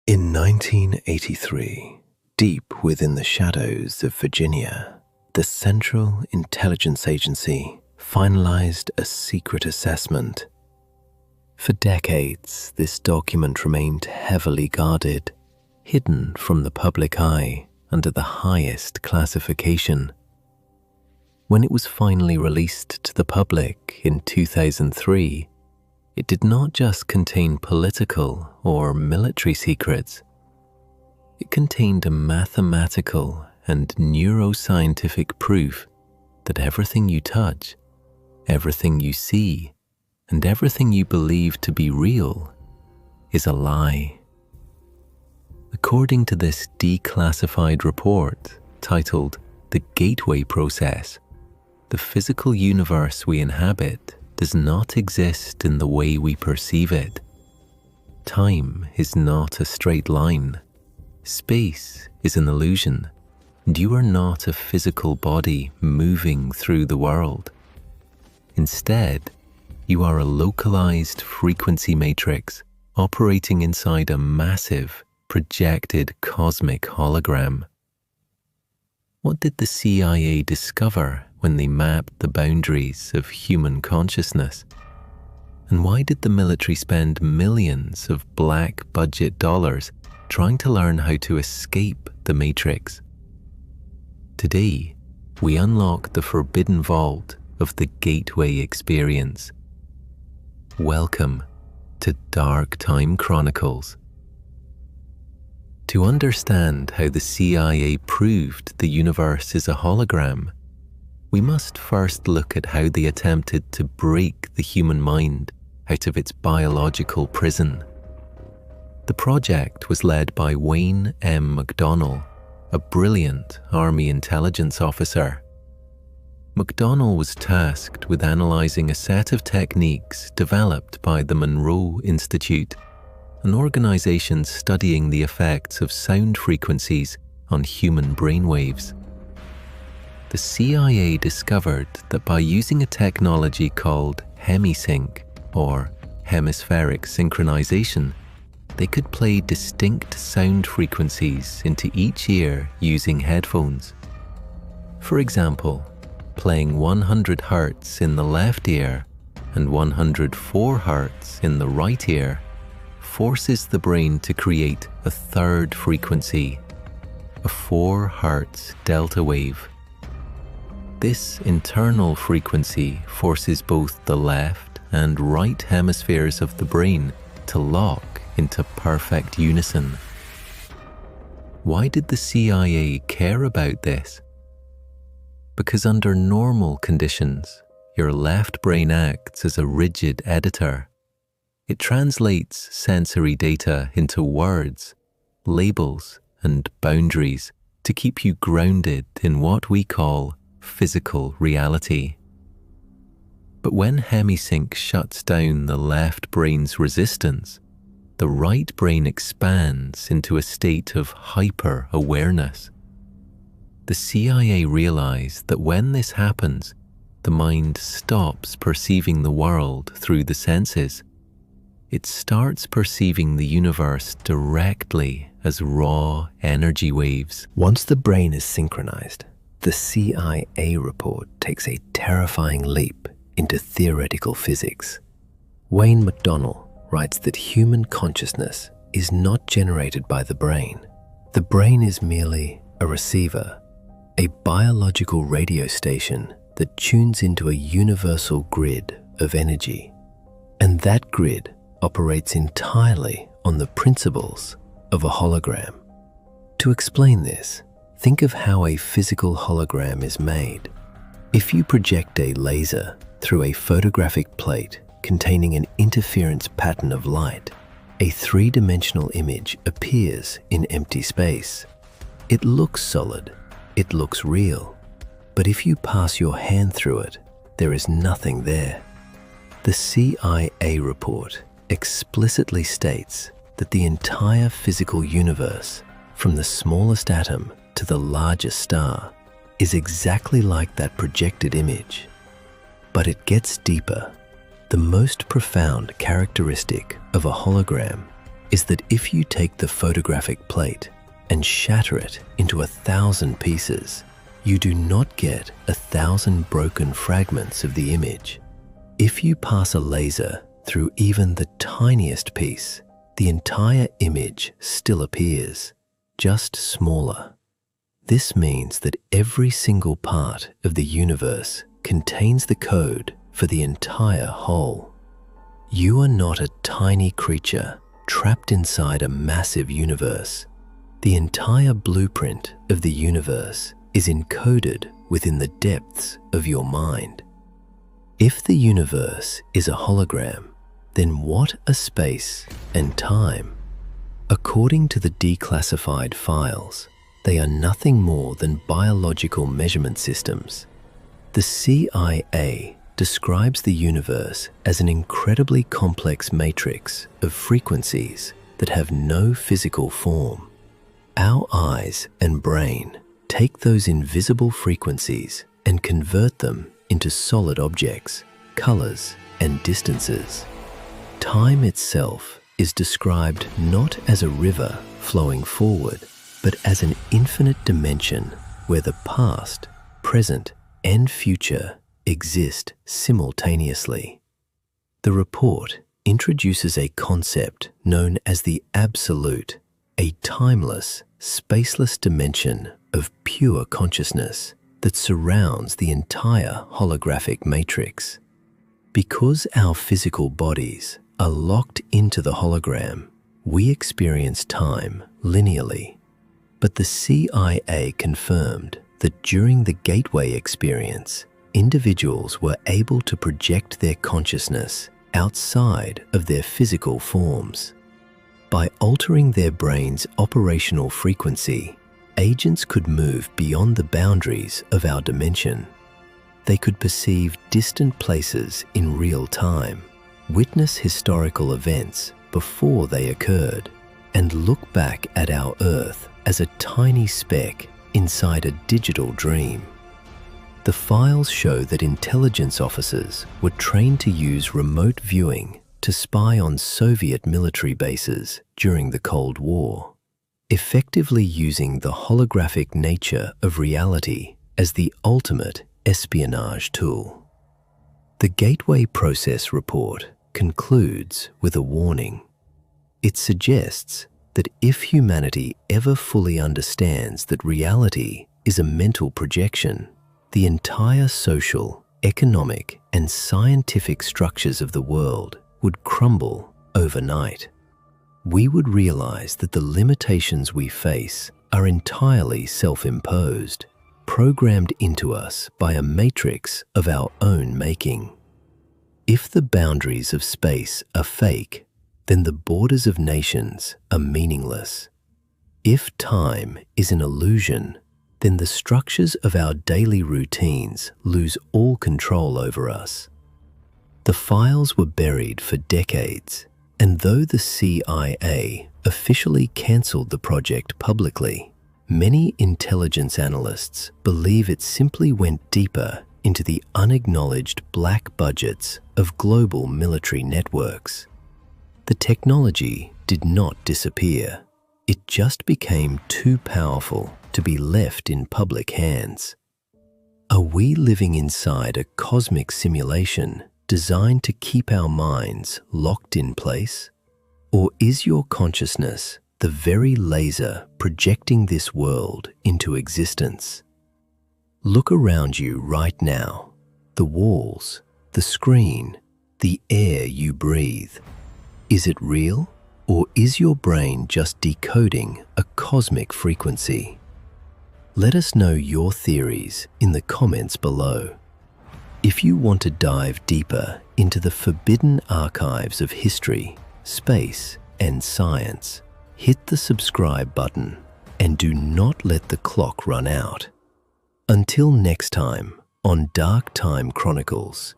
In 1983, deep within the shadows of Virginia, the Central Intelligence Agency finalized a secret assessment. For decades, this document remained heavily guarded, hidden from the public eye under the highest classification. When it was finally released to the public in 2003, it did not just contain political or military secrets. It contained a mathematical and neuroscientific proof that everything you touch, everything you see, and everything you believe to be real is a lie. According to this declassified report titled The Gateway Process, the physical universe we inhabit does not exist in the way we perceive it. Time is not a straight line. Space is an illusion, and you are not a physical body moving through the world. Instead, you are a localized frequency matrix operating inside a massive, projected cosmic hologram. What did the CIA discover when they mapped the boundaries of human consciousness? And why did the military spend millions of black budget dollars trying to learn how to escape the matrix? Today, we unlock the forbidden vault of the Gateway experience. Welcome to Dark Time Chronicles. To understand how the CIA proved the universe is a hologram, we must first look at how they attempted to break the human mind out of its biological prison. The project was led by Wayne M. McDonnell, a brilliant Army intelligence officer. McDonnell was tasked with analyzing a set of techniques developed by the Monroe Institute, an organization studying the effects of sound frequencies on human brainwaves. The CIA discovered that by using a technology called Hemi-Sync, or hemispheric synchronization, they could play distinct sound frequencies into each ear using headphones. For example, playing 100 Hz in the left ear and 104 Hz in the right ear forces the brain to create a third frequency, a 4 Hz delta wave. This internal frequency forces both the left and right hemispheres of the brain to lock into perfect unison. Why did the CIA care about this? Because under normal conditions, your left brain acts as a rigid editor. It translates sensory data into words, labels, and boundaries to keep you grounded in what we call physical reality. But when Hemi-Sync shuts down the left brain's resistance, the right brain expands into a state of hyper-awareness. The CIA realized that when this happens, the mind stops perceiving the world through the senses. It starts perceiving the universe directly as raw energy waves. Once the brain is synchronized, the CIA report takes a terrifying leap into theoretical physics. Wayne McDonnell writes that human consciousness is not generated by the brain. The brain is merely a receiver, a biological radio station that tunes into a universal grid of energy. And that grid operates entirely on the principles of a hologram. To explain this, think of how a physical hologram is made. If you project a laser through a photographic plate containing an interference pattern of light, a three-dimensional image appears in empty space. It looks solid, it looks real, but if you pass your hand through it, there is nothing there. The CIA report explicitly states that the entire physical universe, from the smallest atom to the largest star, is exactly like that projected image. But it gets deeper. The most profound characteristic of a hologram is that if you take the photographic plate and shatter it into 1,000 pieces, you do not get 1,000 broken fragments of the image. If you pass a laser through even the tiniest piece, the entire image still appears, just smaller. This means that every single part of the universe contains the code for the entire whole. You are not a tiny creature trapped inside a massive universe. The entire blueprint of the universe is encoded within the depths of your mind. If the universe is a hologram, then what are space and time? According to the declassified files, they are nothing more than biological measurement systems. The CIA describes the universe as an incredibly complex matrix of frequencies that have no physical form. Our eyes and brain take those invisible frequencies and convert them into solid objects, colors, and distances. Time itself is described not as a river flowing forward, but as an infinite dimension where the past, present, and future exist simultaneously. The report introduces a concept known as the absolute, a timeless, spaceless dimension of pure consciousness that surrounds the entire holographic matrix. Because our physical bodies are locked into the hologram, we experience time linearly. But the CIA confirmed that during the gateway experience, individuals were able to project their consciousness outside of their physical forms. By altering their brain's operational frequency, agents could move beyond the boundaries of our dimension. They could perceive distant places in real time, witness historical events before they occurred, and look back at our Earth as a tiny speck inside a digital dream. The files show that intelligence officers were trained to use remote viewing to spy on Soviet military bases during the Cold War, effectively using the holographic nature of reality as the ultimate espionage tool. The Gateway Process report concludes with a warning. It suggests that if humanity ever fully understands that reality is a mental projection, the entire social, economic, and scientific structures of the world would crumble overnight. We would realize that the limitations we face are entirely self-imposed, programmed into us by a matrix of our own making. If the boundaries of space are fake, then the borders of nations are meaningless. If time is an illusion, then the structures of our daily routines lose all control over us. The files were buried for decades, and though the CIA officially cancelled the project publicly, many intelligence analysts believe it simply went deeper into the unacknowledged black budgets of global military networks. The technology did not disappear. It just became too powerful to be left in public hands. Are we living inside a cosmic simulation designed to keep our minds locked in place? Or is your consciousness the very laser projecting this world into existence? Look around you right now. The walls, the screen, the air you breathe. Is it real, or is your brain just decoding a cosmic frequency? Let us know your theories in the comments below. If you want to dive deeper into the forbidden archives of history, space, and science, hit the subscribe button and do not let the clock run out. Until next time on Dark Time Chronicles,